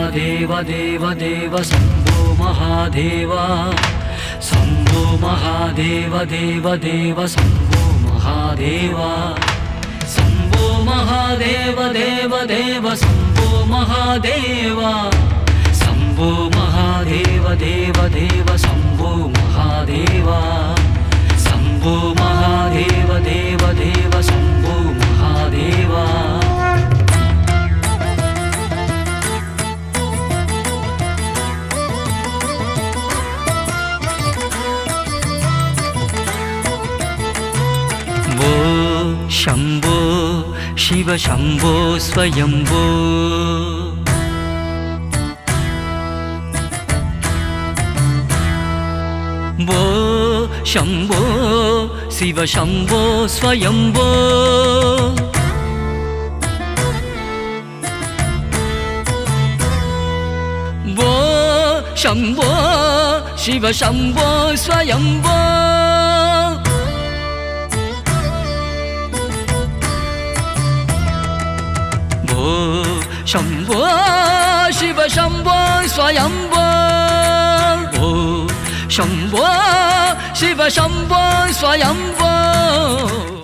महादेव देव देव शम्भो महादेव शम्भो महादेव देव देव शम्भो महादेव शम्भो महादेव देव देव शम्भो महादेव शम्भो महादेव देव देव शम्भो महादेव शम्भो महादेव देव देव शम्भो महादेव शम्भो शिव शम्भो स्वयम्भो भो शम्भो शिव शम्भो स्वयम्भो भो शम्भो शिव शम्भो स्वयम्भो शम्भो शिव शम्भो स्वयम्भो शम्भो शिव शम्भो स्वयम्भो।